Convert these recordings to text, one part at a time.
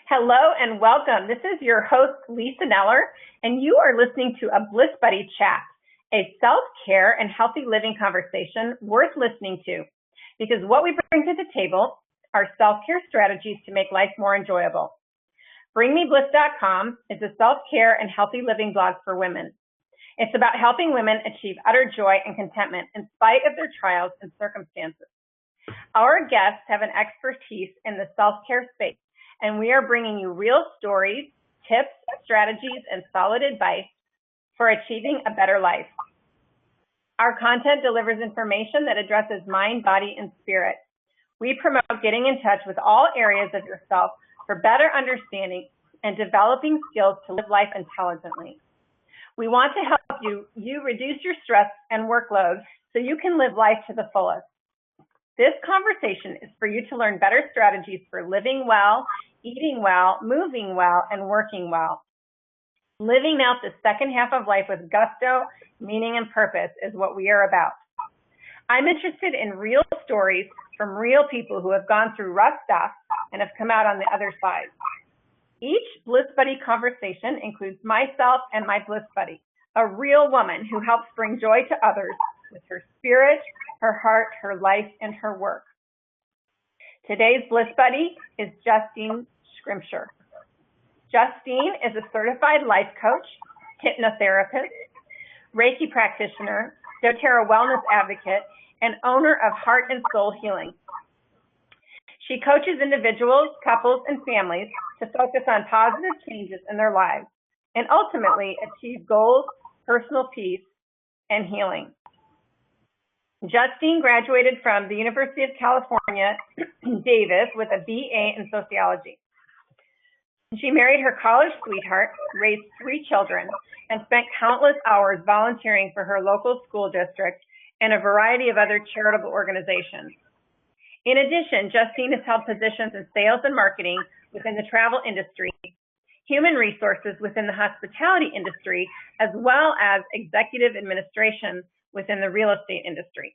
Hello and welcome. This is your host, Lisa Neller, and you are listening to a Bliss Buddy Chat, a self-care and healthy living conversation worth listening to, because what we bring to the table are self-care strategies to make life more enjoyable. BringMeBliss.com is a self-care and healthy living blog for women. It's about helping women achieve utter joy and contentment in spite of their trials and circumstances. Our guests have an expertise in the self-care space, and we are bringing you real stories, tips, strategies, and solid advice for achieving a better life. Our content delivers information that addresses mind, body, and spirit. We promote getting in touch with all areas of yourself for better understanding and developing skills to live life intelligently. We want to help you reduce your stress and workload so you can live life to the fullest. This conversation is for you to learn better strategies for living well, eating well, moving well, and working well. Living out the second half of life with gusto, meaning, and purpose is what we are about. I'm interested in real stories from real people who have gone through rough stuff and have come out on the other side. Each Bliss Buddy conversation includes myself and my Bliss Buddy, a real woman who helps bring joy to others with her spirit, her heart, her life, and her work. Today's Bliss Buddy is Justine Schrimsher. Justine is a certified life coach, hypnotherapist, Reiki practitioner, doTERRA wellness advocate, and owner of Heart and Soul Healing. She coaches individuals, couples, and families to focus on positive changes in their lives and ultimately achieve goals, personal peace, and healing. Justine graduated from the University of California, Davis, with a BA in sociology. She married her college sweetheart, raised 3 children, and spent countless hours volunteering for her local school district and a variety of other charitable organizations. In addition, Justine has held positions in sales and marketing within the travel industry, human resources within the hospitality industry, as well as executive administration within the real estate industry.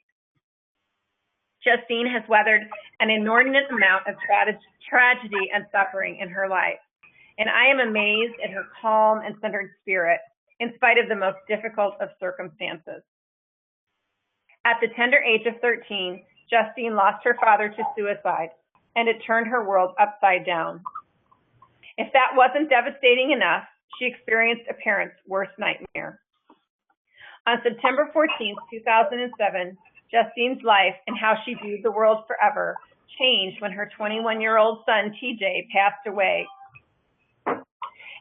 Justine has weathered an inordinate amount of tragedy and suffering in her life, and I am amazed at her calm and centered spirit in spite of the most difficult of circumstances. At the tender age of 13, Justine lost her father to suicide, and it turned her world upside down. If that wasn't devastating enough, she experienced a parent's worst nightmare. On September 14, 2007, Justine's life and how she viewed the world forever changed when her 21-year-old son, TJ, passed away.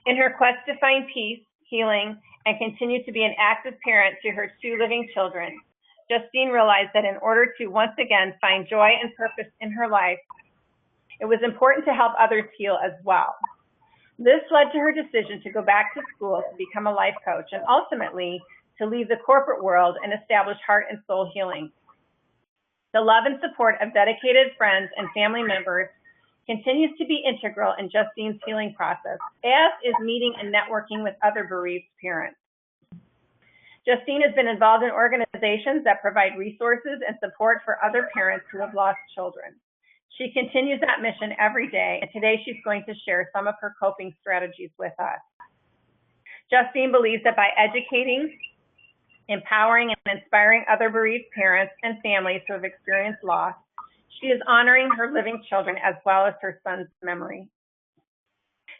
In her quest to find peace, healing, and continue to be an active parent to her 2 living children, Justine realized that in order to once again find joy and purpose in her life, it was important to help others heal as well. This led to her decision to go back to school to become a life coach and ultimately to leave the corporate world and establish Heart and Soul Healing. The love and support of dedicated friends and family members continues to be integral in Justine's healing process, as is meeting and networking with other bereaved parents. Justine has been involved in organizations that provide resources and support for other parents who have lost children. She continues that mission every day, and today she's going to share some of her coping strategies with us. Justine believes that by educating, empowering, and inspiring other bereaved parents and families who have experienced loss, she is honoring her living children as well as her son's memory.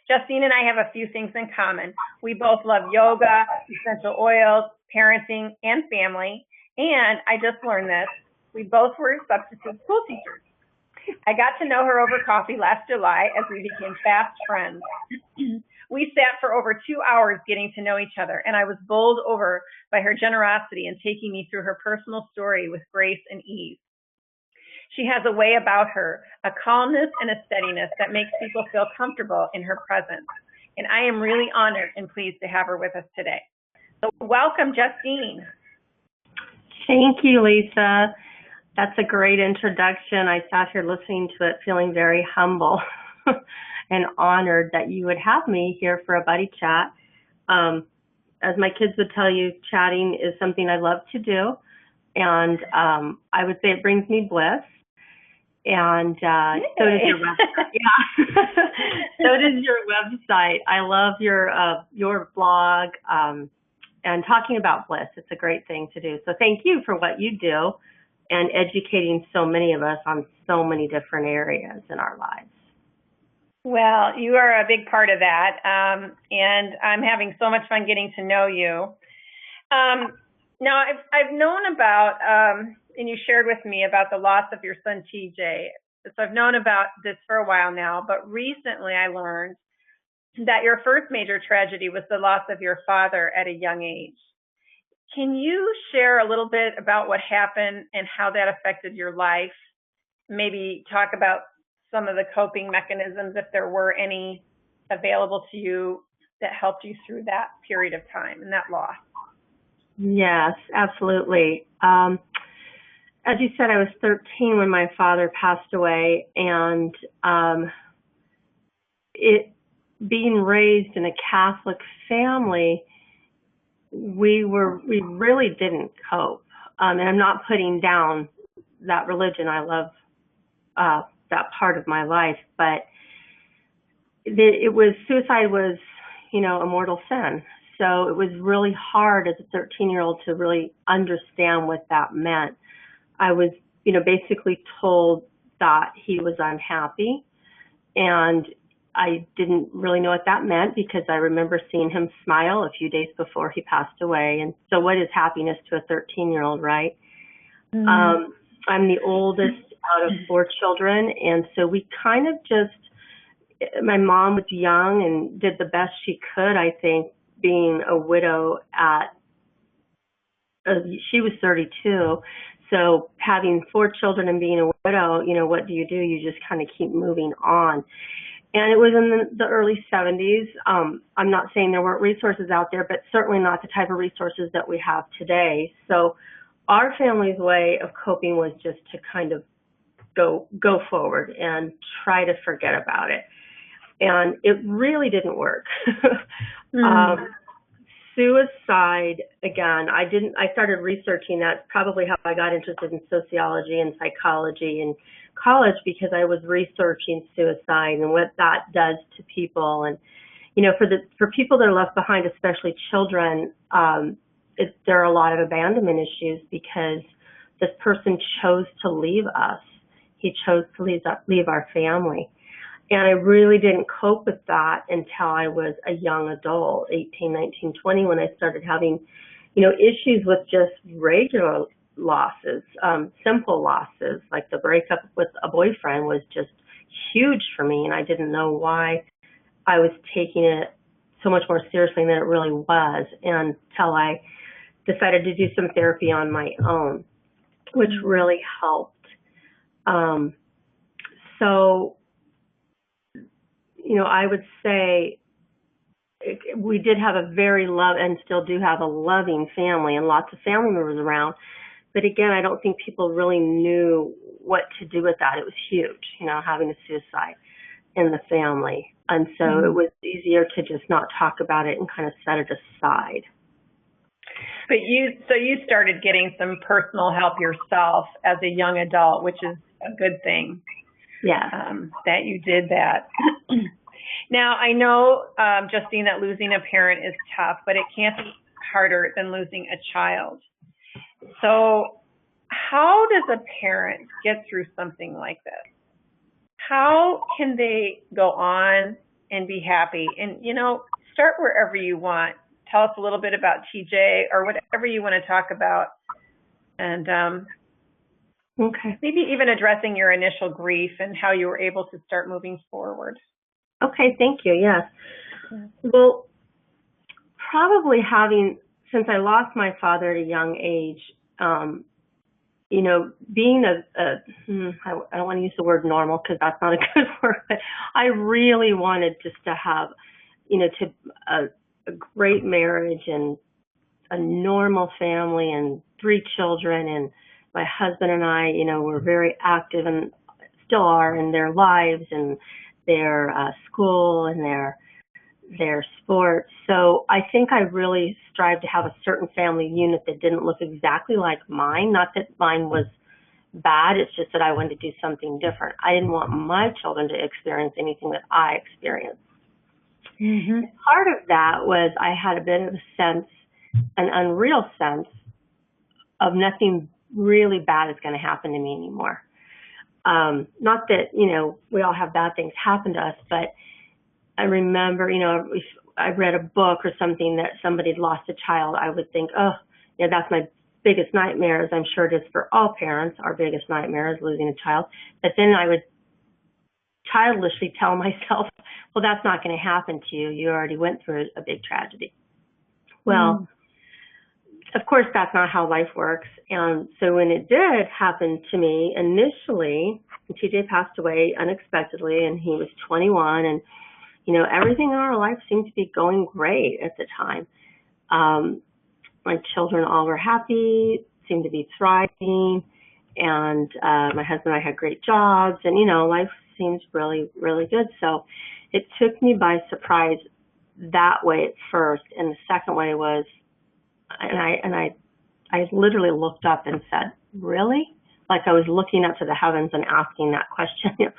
Justine and I have a few things in common. We both love yoga, essential oils, parenting, and family. And I just learned this. We both were substitute school teachers. I got to know her over coffee last July as we became fast friends. We sat for over 2 hours getting to know each other, and I was bowled over by her generosity in taking me through her personal story with grace and ease. She has a way about her, a calmness and a steadiness that makes people feel comfortable in her presence. And I am really honored and pleased to have her with us today. So welcome, Justine. Thank you, Lisa. That's a great introduction. I sat here listening to it feeling very humble and honored that you would have me here for a buddy chat. As my kids would tell you, chatting is something I love to do. And I would say it brings me bliss. And so does your restaurant. Yeah. So is your website? I love your blog and talking about bliss. It's a great thing to do. So thank you for what you do and educating so many of us on so many different areas in our lives. Well, you are a big part of that, and I'm having so much fun getting to know you. Now, I've known about, and you shared with me about the loss of your son, TJ. So I've known about this for a while now, but recently I learned that your first major tragedy was the loss of your father at a young age. Can you share a little bit about what happened and how that affected your life? Maybe talk about some of the coping mechanisms, if there were any available to you, that helped you through that period of time and that loss. Yes, absolutely. As you said, I was 13 when my father passed away, and being raised in a Catholic family, we really didn't cope. And I'm not putting down that religion. I love that part of my life, but suicide was, a mortal sin. So it was really hard as a 13-year-old to really understand what that meant. I was, basically told that he was unhappy, and I didn't really know what that meant because I remember seeing him smile a few days before he passed away. And so what is happiness to a 13-year-old, right? Mm-hmm. I'm the oldest out of 4 children, and so we kind of my mom was young and did the best she could, I think, being a widow she was 32. So having 4 children and being a widow, what do? You just kind of keep moving on. And it was in the early 70s. I'm not saying there weren't resources out there, but certainly not the type of resources that we have today. So our family's way of coping was just to kind of go forward and try to forget about it. And it really didn't work. Suicide, again, I started researching that, probably how I got interested in sociology and psychology in college, because I was researching suicide and what that does to people. And, for people that are left behind, especially children, there are a lot of abandonment issues because this person chose to leave us. He chose to leave our family. And I really didn't cope with that until I was a young adult, 18, 19, 20, when I started having, issues with just regular losses, simple losses, like the breakup with a boyfriend was just huge for me. And I didn't know why I was taking it so much more seriously than it really was, until I decided to do some therapy on my own, which really helped. So, I would say we did have a very and still do have a loving family and lots of family members around. But again, I don't think people really knew what to do with that. It was huge, having a suicide in the family. And so it was easier to just not talk about it and kind of set it aside. But you started getting some personal help yourself as a young adult, which is a good thing. Yeah. That you did that. Now, I know, Justine, that losing a parent is tough, but it can't be harder than losing a child. So how does a parent get through something like this? How can they go on and be happy? And, start wherever you want. Tell us a little bit about TJ or whatever you want to talk about. And okay. Maybe even addressing your initial grief and how you were able to start moving forward. Okay, thank you. Yes. Well, probably since I lost my father at a young age, being I don't want to use the word normal because that's not a good word, but I really wanted just to have, a great marriage and a normal family and 3 children, and my husband and I, were very active and still are in their lives and their school and their sports. So I think I really strived to have a certain family unit that didn't look exactly like mine. Not that mine was bad, it's just that I wanted to do something different. I didn't want my children to experience anything that I experienced. Mm-hmm. Part of that was I had a bit of a sense, an unreal sense of nothing really bad is going to happen to me anymore. Not that, we all have bad things happen to us, but I remember, if I read a book or something that somebody had lost a child, I would think, oh, that's my biggest nightmare, as I'm sure it is for all parents. Our biggest nightmare is losing a child. But then I would childishly tell myself, well, that's not going to happen to you. You already went through a big tragedy. Well, of course, that's not how life works. And so when it did happen to me initially, TJ passed away unexpectedly, and he was 21, and everything in our life seemed to be going great at the time. My children all were happy, seemed to be thriving, and my husband and I had great jobs, and life seems really, really good. So it took me by surprise that way at first, and the second way was, and I literally looked up and said, really? Like I was looking up to the heavens and asking that question,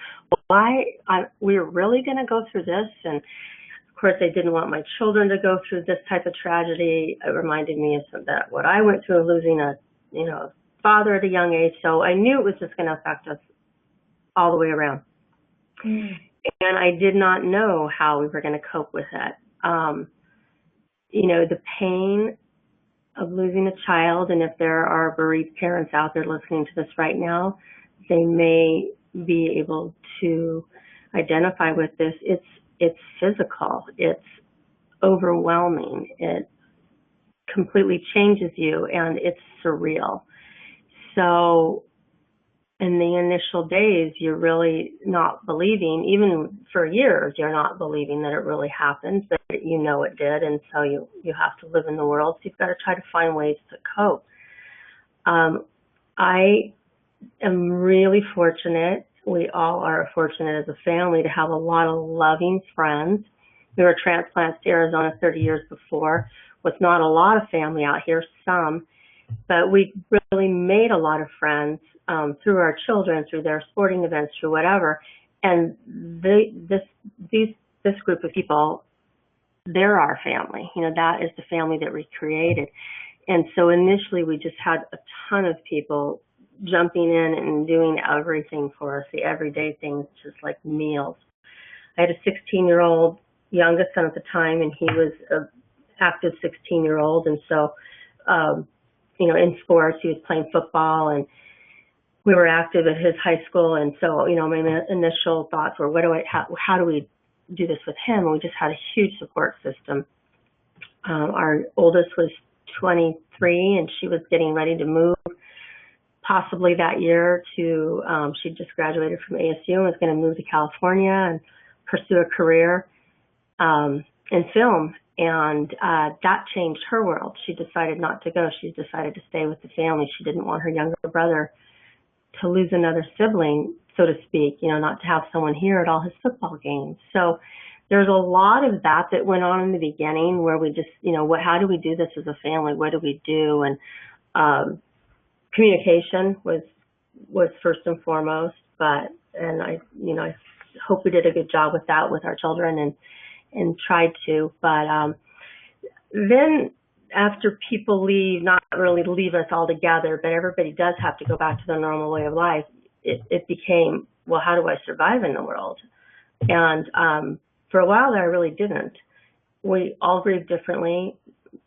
why we're really going to go through this? And of course, I didn't want my children to go through this type of tragedy. It reminded me of that what I went through, losing a father at a young age. So I knew it was just going to affect us all the way around. And I did not know how we were going to cope with it. The pain of losing a child, and if there are bereaved parents out there listening to this right now, they may be able to identify with this. It's physical. It's overwhelming. It completely changes you, and it's surreal. So in the initial days, you're really not believing, even for years, you're not believing that it really happened, but it did, and so you have to live in the world, so you've got to try to find ways to cope. I am really fortunate, we all are fortunate as a family, to have a lot of loving friends. We were transplants to Arizona 30 years before, with not a lot of family out here, some, but we really made a lot of friends through our children, through their sporting events, through whatever. And this group of people, they're our family. That is the family that we created. And so initially we just had a ton of people jumping in and doing everything for us, the everyday things, just like meals. I had a 16-year-old youngest son at the time, and he was an active 16-year-old. And so, in sports, he was playing football, and we were active at his high school. And so, my initial thoughts were, how do we do this with him? And we just had a huge support system. Our oldest was 23, and she was getting ready to move possibly that year to, she just graduated from ASU and was going to move to California and pursue a career in film. And that changed her world. She decided not to go. She decided to stay with the family. She didn't want her younger brother to lose another sibling, so to speak, not to have someone here at all his football games. So there's a lot of that went on in the beginning, where we just, how do we do this as a family? What do we do? And communication was first and foremost, and I hope we did a good job with that with our children and tried to. But then after people leave, not really leave us all together, but everybody does have to go back to their normal way of life, it became, well, how do I survive in the world? And for a while there, I really didn't. We all grieve differently.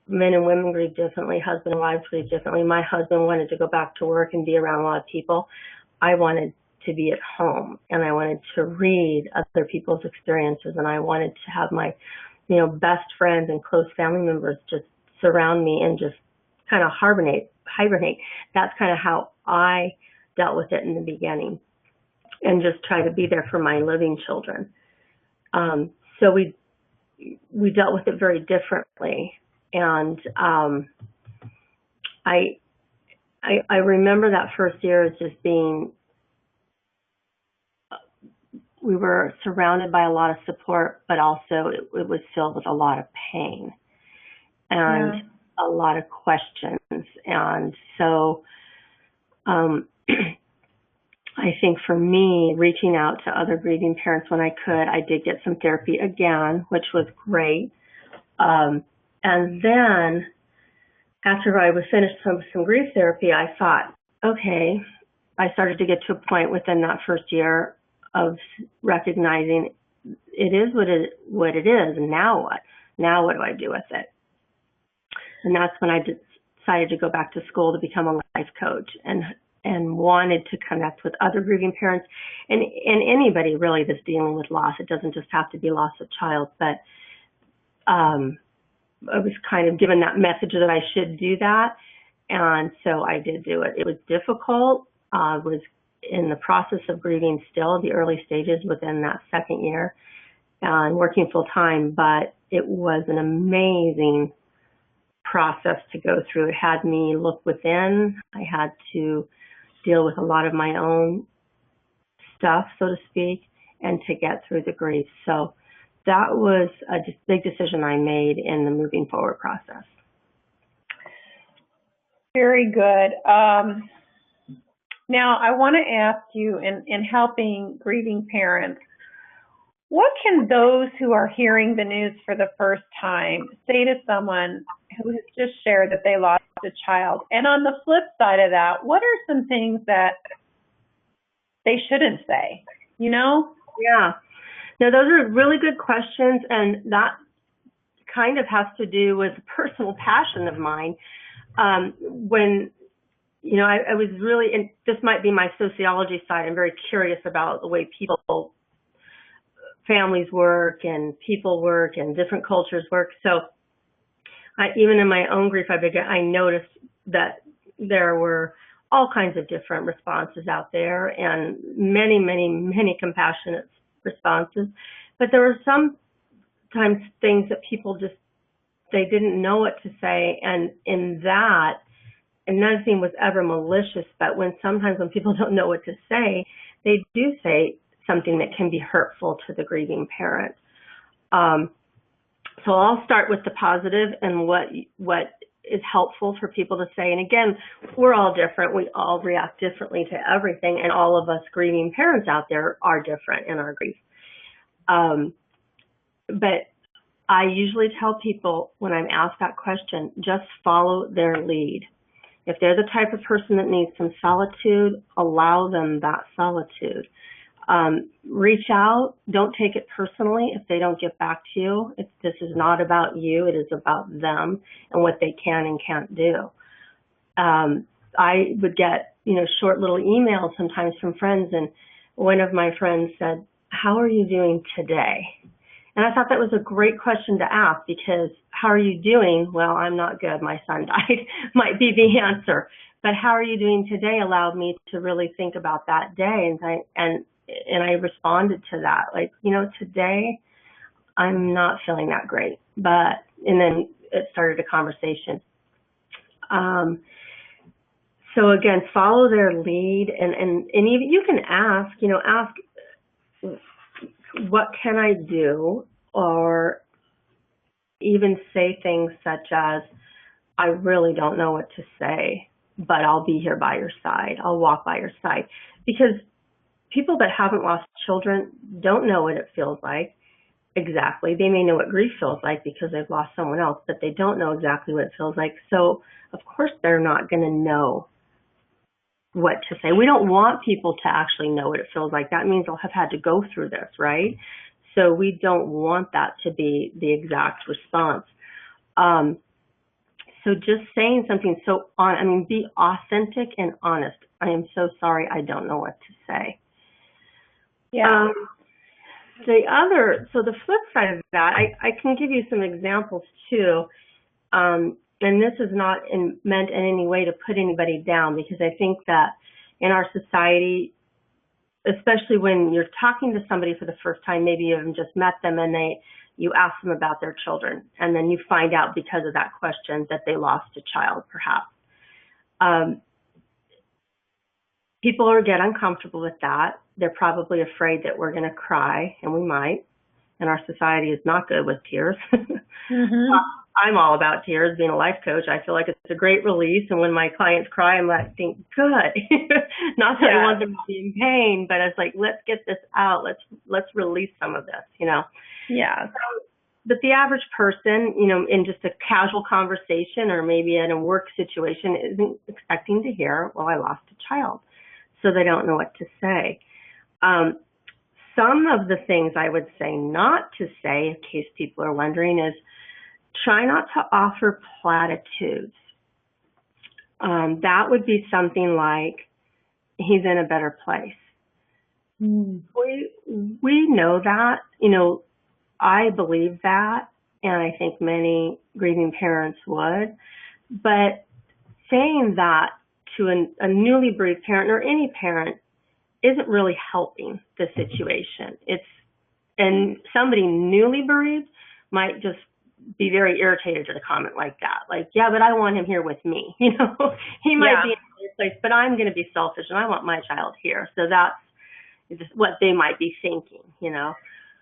Men and women grieve differently. Husband and wives grieve differently. My husband wanted to go back to work and be around a lot of people. I wanted to be at home, and I wanted to read other people's experiences, and I wanted to have my, best friends and close family members just surround me and just kind of hibernate. That's kind of how I dealt with it in the beginning, and just try to be there for my living children. So we dealt with it very differently. And I remember that first year as just being, we were surrounded by a lot of support, but also it was filled with a lot of pain and a lot of questions. And so I think for me, reaching out to other grieving parents when I could, I did get some therapy again, which was great. And then after I was finished some grief therapy, I thought, okay, I started to get to a point within that first year of recognizing it is what it is, and now what? Now what do I do with it? And that's when I decided to go back to school to become a life coach, and wanted to connect with other grieving parents and anybody really that's dealing with loss. It doesn't just have to be loss of child, but I was kind of given that message that I should do that, and so I did do it. It was difficult. I was in the process of grieving still, the early stages within that second year, and working full time, but it was an amazing process to go through. It had me look within. I had to deal with a lot of my own stuff, so to speak, and to get through the grief. So that was a big decision I made in the moving forward process. Very good. Now, I want to ask you, in helping grieving parents, what can those who are hearing the news for the first time say to someone who has just shared that they lost a child? And on the flip side of that, what are some things that they shouldn't say, you know? Yeah. Now, those are really good questions, and that kind of has to do with a personal passion of mine. When, you know, I was really, and this might be my sociology side, I'm very curious about the way families work and people work and different cultures work. So even in my own grief, I noticed that there were all kinds of different responses out there, and many, many, many compassionate responses. But there were sometimes things that people just, they didn't know what to say. And in that, and nothing was ever malicious, but sometimes when people don't know what to say, they do say something that can be hurtful to the grieving parent. So I'll start with the positive and what is helpful for people to say. And again, we're all different. We all react differently to everything, and all of us grieving parents out there are different in our grief. But I usually tell people when I'm asked that question, just follow their lead. If they're the type of person that needs some solitude, allow them that solitude. Reach out. Don't take it personally if they don't get back to you. This is not about you. It is about them and what they can and can't do. I would get, short little emails sometimes from friends, and one of my friends said, "How are you doing today?" And I thought that was a great question to ask, because how are you doing? Well, I'm not good. My son died might be the answer. But how are you doing today allowed me to really think about that day. And I responded to that, like, today I'm not feeling that great. And then it started a conversation. So again, follow their lead, and even you can ask, what can I do? Or even say things such as, I really don't know what to say, but I'll be here by your side. I'll walk by your side. Because people that haven't lost children don't know what it feels like exactly. They may know what grief feels like because they've lost someone else, but they don't know exactly what it feels like. So, of course, they're not going to know what to say. We don't want people to actually know what it feels like. That means they'll have had to go through this, right? So we don't want that to be the exact response. So just saying something be authentic and honest. I am so sorry, I don't know what to say. Yeah. So the flip side of that, I can give you some examples too. And this is not meant in any way to put anybody down, because I think that in our society, especially when you're talking to somebody for the first time, maybe you haven't just met them and you ask them about their children, and then you find out because of that question that they lost a child, perhaps. People get uncomfortable with that. They're probably afraid that we're going to cry, and we might. And our society is not good with tears. Mm-hmm. I'm all about tears. Being a life coach, I feel like it's a great release. And when my clients cry, I'm like, think good. Not that I want them to be in pain, but it's like, let's get this out. Let's release some of this, you know. Yeah. But the average person, you know, in just a casual conversation or maybe in a work situation, isn't expecting to hear, well, I lost a child. So they don't know what to say. Some of the things I would say not to say, in case people are wondering, is try not to offer platitudes. That would be something like, he's in a better place. We know that, you know, I believe that, and I think many grieving parents would, but saying that to a newly bereaved parent or any parent isn't really helping the situation. And somebody newly bereaved might just be very irritated at a comment like that. Like, yeah, but I want him here with me. You know, he might be in another place, but I'm going to be selfish and I want my child here. So that's just what they might be thinking, you know.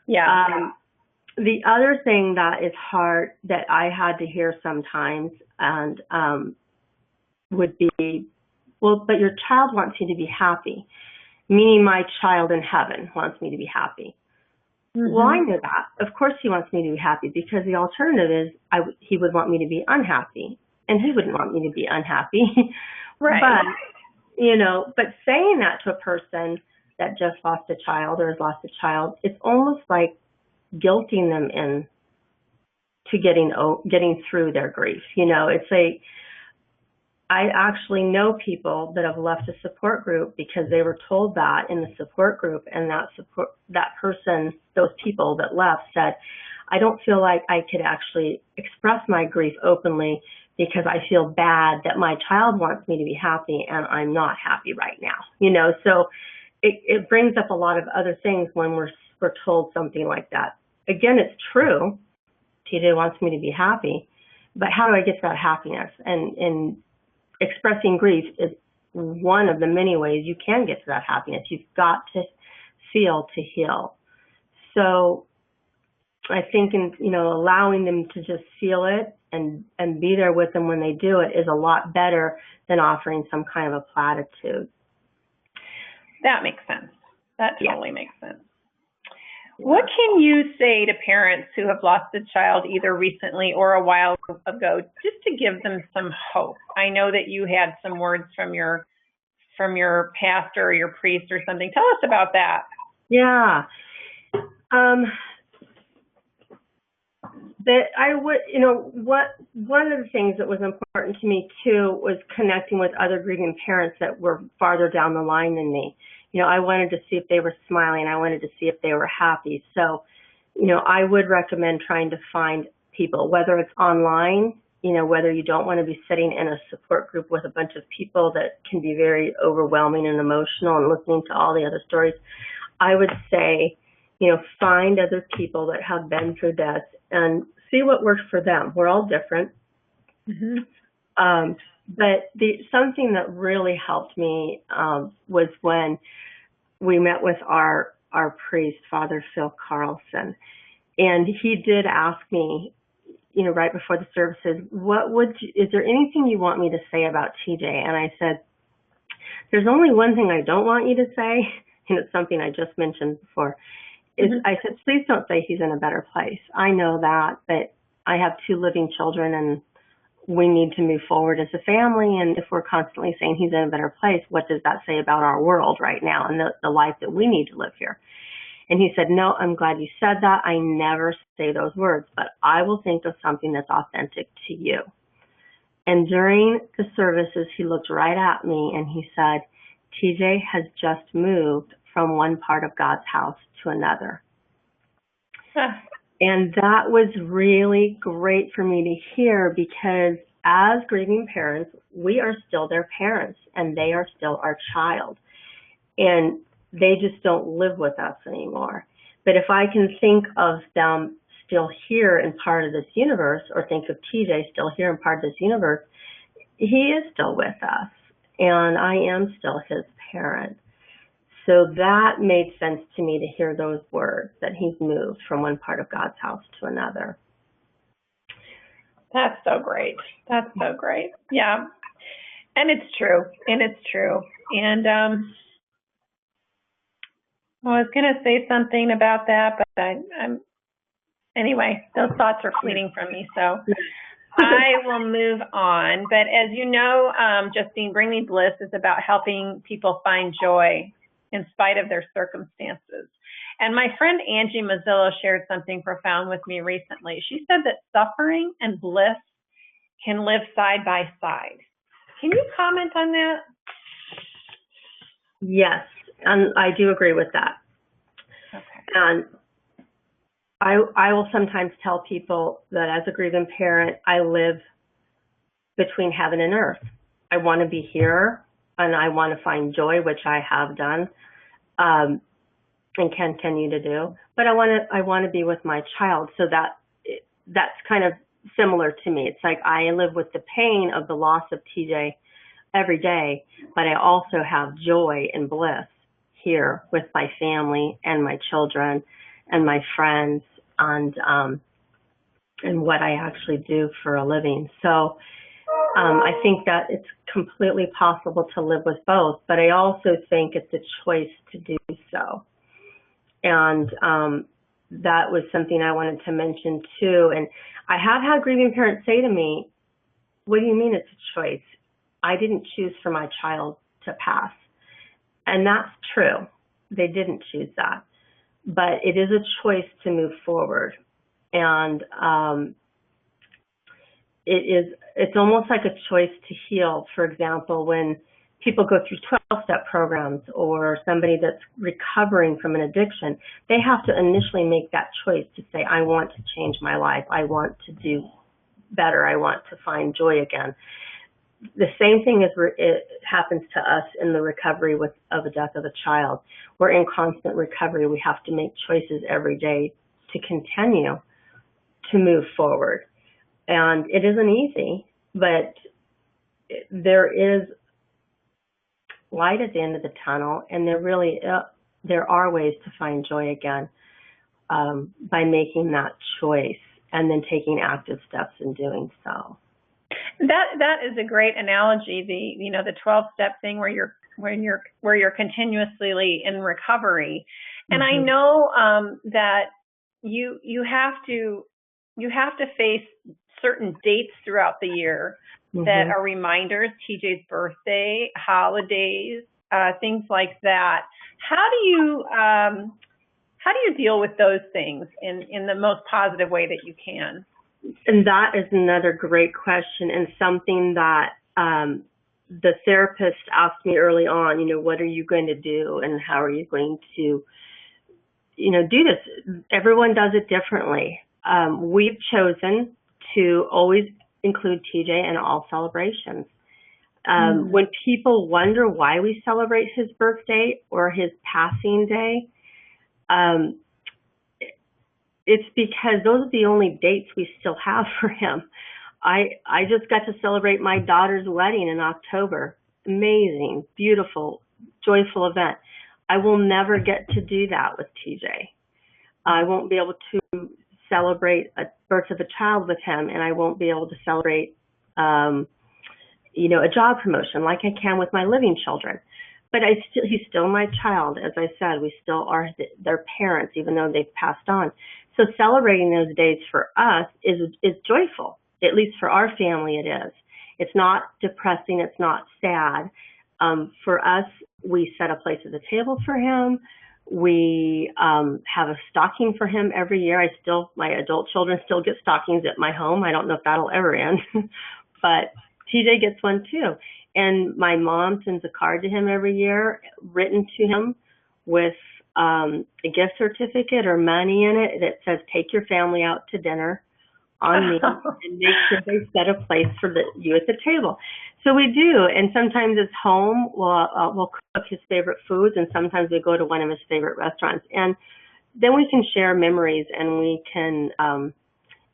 Yeah. The other thing that is hard that I had to hear sometimes and would be, well, but your child wants you to be happy, meaning my child in heaven wants me to be happy. Well, I know that. Of course he wants me to be happy, because the alternative is he would want me to be unhappy, and he wouldn't want me to be unhappy. Right. But, you know, but saying that to a person that just lost a child or has lost a child, it's almost like guilting them in to getting through their grief. You know, it's like, I actually know people that have left a support group because they were told that in the support group, and that person, those people that left said, I don't feel like I could actually express my grief openly because I feel bad that my child wants me to be happy and I'm not happy right now. You know, so it brings up a lot of other things when we're told something like that. Again, it's true. TJ wants me to be happy, but how do I get to that happiness? And expressing grief is one of the many ways you can get to that happiness. You've got to feel to heal. So I think, you know, allowing them to just feel it and be there with them when they do it is a lot better than offering some kind of a platitude. That makes sense. That totally makes sense. What can you say to parents who have lost a child either recently or a while ago, just to give them some hope? I know that you had some words from your pastor or your priest or something. Tell us about that. Yeah. That I would, you know, one of the things that was important to me too was connecting with other grieving parents that were farther down the line than me. You know, I wanted to see if they were smiling. I wanted to see if they were happy. So, you know, I would recommend trying to find people, whether it's online, you know, whether you don't want to be sitting in a support group with a bunch of people that can be very overwhelming and emotional and listening to all the other stories. I would say, you know, find other people that have been through this and see what works for them. We're all different. But something that really helped me was when we met with our priest, Father Phil Carlson, and he did ask me, you know, right before the services, is there anything you want me to say about TJ? And I said, there's only one thing I don't want you to say, and it's something I just mentioned before. I said, please don't say he's in a better place. I know that, but I have 2 living children, and we need to move forward as a family. And if we're constantly saying he's in a better place, what does that say about our world right now and the life that we need to live here? And he said, no, I'm glad you said that. I never say those words, but I will think of something that's authentic to you. And during the services, he looked right at me and he said, TJ has just moved from one part of God's house to another. And that was really great for me to hear, because as grieving parents, we are still their parents and they are still our child. And they just don't live with us anymore. But if I can think of them still here and part of this universe, or think of TJ still here and part of this universe, he is still with us and I am still his parent. So that made sense to me to hear those words, that he's moved from one part of God's house to another. That's so great. That's so great. Yeah. And it's true. And I was going to say something about that, but I'm anyway, those thoughts are fleeting from me. So I will move on. But as you know, Justine, Bring Me Bliss is about helping people find joy in spite of their circumstances. And my friend Angie Mazzillo shared something profound with me recently. She said that suffering and bliss can live side by side. Can you comment on that? Yes, and I do agree with that. Okay. And I will sometimes tell people that as a grieving parent, I live between heaven and earth. I want to be here and I want to find joy, which I have done and continue to do. But I want to be with my child. So that's kind of similar to me. It's like I live with the pain of the loss of TJ every day, but I also have joy and bliss here with my family and my children and my friends and what I actually do for a living. So I think that it's completely possible to live with both, but I also think it's a choice to do so. And that was something I wanted to mention too. And I have had grieving parents say to me, what do you mean it's a choice? I didn't choose for my child to pass. And that's true. They didn't choose that. But it is a choice to move forward. And it's almost like a choice to heal. For example, when people go through 12-step programs or somebody that's recovering from an addiction, they have to initially make that choice to say, I want to change my life. I want to do better. I want to find joy again. The same thing it happens to us in the recovery of the death of a child. We're in constant recovery. We have to make choices every day to continue to move forward. And it isn't easy, but there is light at the end of the tunnel, and there are ways to find joy again by making that choice and then taking active steps in doing so. That is a great analogy. The 12-step thing where you're continuously in recovery, and I know that you have to face certain dates throughout the year that are reminders. TJ's birthday, holidays, things like that. How do you deal with those things in the most positive way that you can? And that is another great question, and something that the therapist asked me early on, what are you going to do and how are you going to, do this? Everyone does it differently. We've chosen to always include TJ in all celebrations. When people wonder why we celebrate his birthday or his passing day, it's because those are the only dates we still have for him. I just got to celebrate my daughter's wedding in October. Amazing, beautiful, joyful event. I will never get to do that with TJ. I won't be able to celebrate a birth of a child with him, and I won't be able to celebrate, a job promotion like I can with my living children. But he's still my child. As I said, we still are their parents, even though they've passed on. So celebrating those days for us is joyful. At least for our family, it is. It's not depressing. It's not sad. For us, we set a place at the table for him. We have a stocking for him every year. My adult children still get stockings at my home. I don't know if that'll ever end, but TJ gets one too. And my mom sends a card to him every year, written to him with a gift certificate or money in it that says, take your family out to dinner on me and make sure they set a place for you at the table. So we do, and sometimes it's home. We'll cook his favorite foods, and sometimes we go to one of his favorite restaurants. And then we can share memories, and we can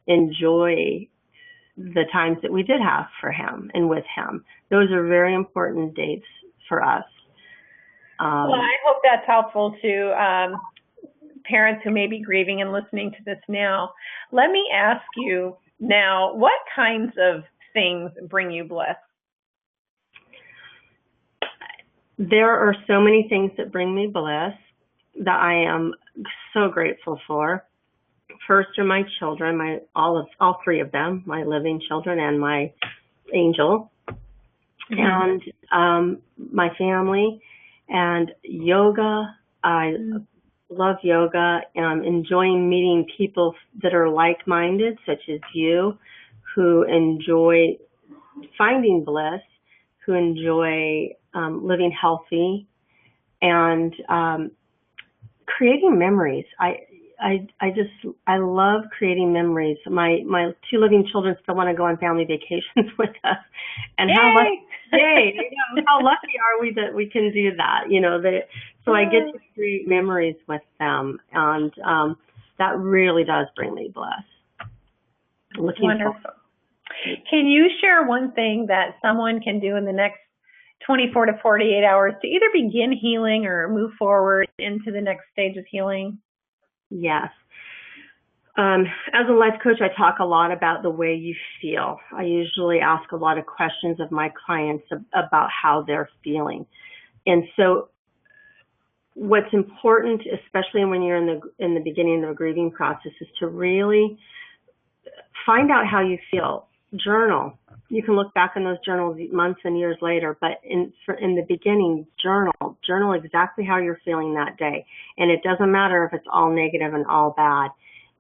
enjoy the times that we did have for him and with him. Those are very important dates for us. Well, I hope that's helpful to parents who may be grieving and listening to this now. Let me ask you, Now, what kinds of things bring you bliss? There are so many things that bring me bliss that I am so grateful for. First are my children, all three of them, my living children and my angel, and my family, and yoga. I love yoga, and enjoying meeting people that are like-minded, such as you, who enjoy finding bliss, who enjoy living healthy, and creating memories. I love creating memories. My two living children still want to go on family vacations with us, and how lucky are we that we can do that? So I get to create memories with them, and that really does bring me bliss. Wonderful. Can you share one thing that someone can do in the next 24 to 48 hours to either begin healing or move forward into the next stage of healing? Yes. As a life coach, I talk a lot about the way you feel. I usually ask a lot of questions of my clients about how they're feeling. And so what's important, especially when you're in the beginning of a grieving process, is to really find out how you feel. Journal. You can look back on those journals months and years later, but in the beginning, journal exactly how you're feeling that day. And it doesn't matter if it's all negative and all bad.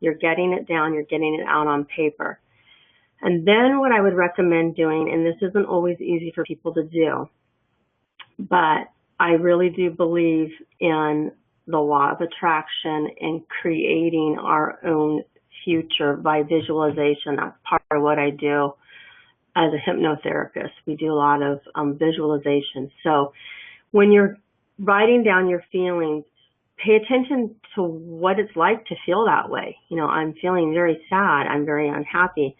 You're getting it down, you're getting it out on paper. And then what I would recommend doing, and this isn't always easy for people to do, but I really do believe in the law of attraction and creating our own future by visualization. That's part of what I do as a hypnotherapist. We do a lot of visualization. So when you're writing down your feelings, pay attention to what it's like to feel that way. I'm feeling very sad. I'm very unhappy.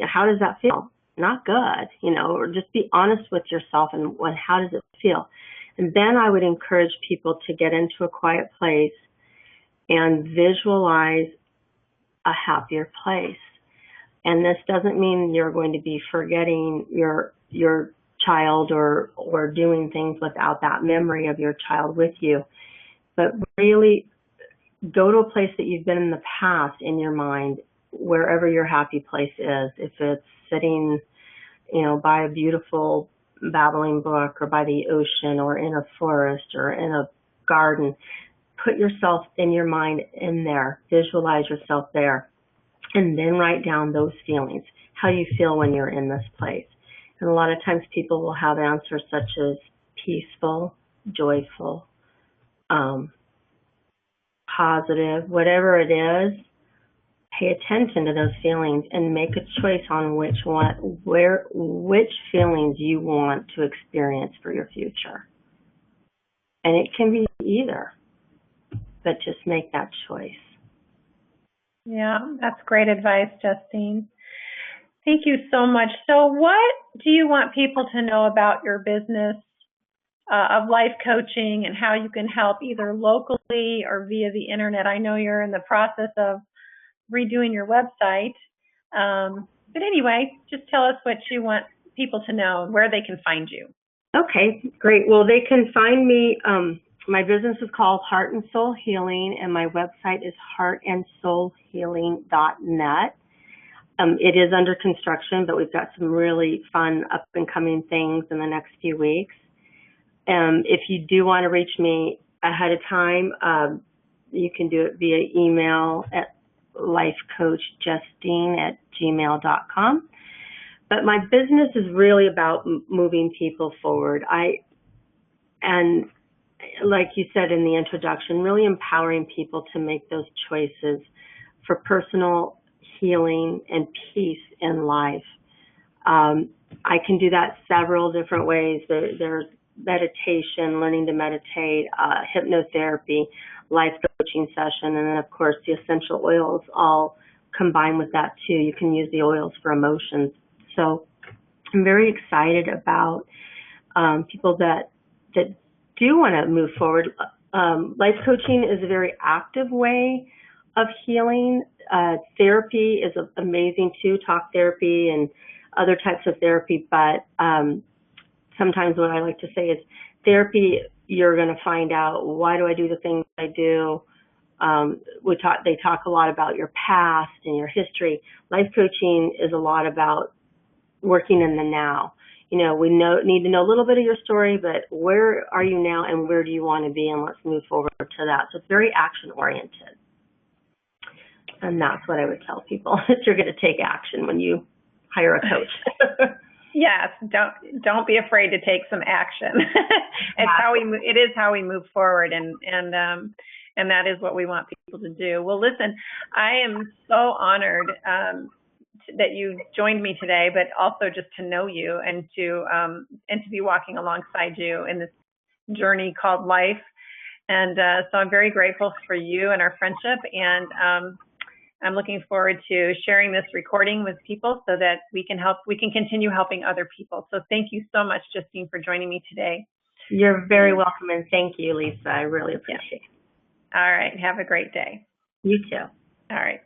How does that feel? Not good, or just be honest with yourself and how does it feel? And then I would encourage people to get into a quiet place and visualize a happier place. And this doesn't mean you're going to be forgetting your child or doing things without that memory of your child with you. But really go to a place that you've been in the past in your mind, wherever your happy place is. If it's sitting, by a beautiful babbling brook or by the ocean or in a forest or in a garden, put yourself in your mind in there. Visualize yourself there. And then write down those feelings, how you feel when you're in this place. And a lot of times people will have answers such as peaceful, joyful, positive, whatever it is. Pay attention to those feelings and make a choice on which feelings you want to experience for your future. And it can be either, but just make that choice. Yeah, that's great advice, Justine. Thank you so much. So what do you want people to know about your business of life coaching and how you can help either locally or via the internet? I know you're in the process of redoing your website. But anyway, just tell us what you want people to know, where they can find you. Okay, great. Well, they can find me. My business is called Heart and Soul Healing, and my website is heartandsoulhealing.net. It is under construction, but we've got some really fun up-and-coming things in the next few weeks. If you do want to reach me ahead of time, you can do it via email at lifecoachjustine@gmail.com. But my business is really about moving people forward. And like you said in the introduction, really empowering people to make those choices for personal healing and peace in life. I can do that several different ways. There's meditation, learning to meditate, hypnotherapy, life coaching session, and then of course the essential oils all combine with that too. You can use the oils for emotions. So I'm very excited about people that do want to move forward. Life coaching is a very active way of healing. Therapy is amazing too, talk therapy and other types of therapy, but sometimes what I like to say is therapy, you're going to find out, why do I do the things I do? They talk a lot about your past and your history. Life coaching is a lot about working in the now. You know, we need to know a little bit of your story, but where are you now and where do you want to be, and let's move forward to that. So it's very action oriented. And that's what I would tell people, that you're going to take action when you hire a coach. Yes, don't be afraid to take some action. It is how we move forward, and that is what we want people to do. Well, listen, I am so honored that you joined me today, but also just to know you and to be walking alongside you in this journey called life. And so I'm very grateful for you and our friendship, and I'm looking forward to sharing this recording with people so that we can continue helping other people. So thank you so much, Justine, for joining me today. You're very welcome, and thank you, Lisa. I really appreciate it. All right. Have a great day. You too. All right.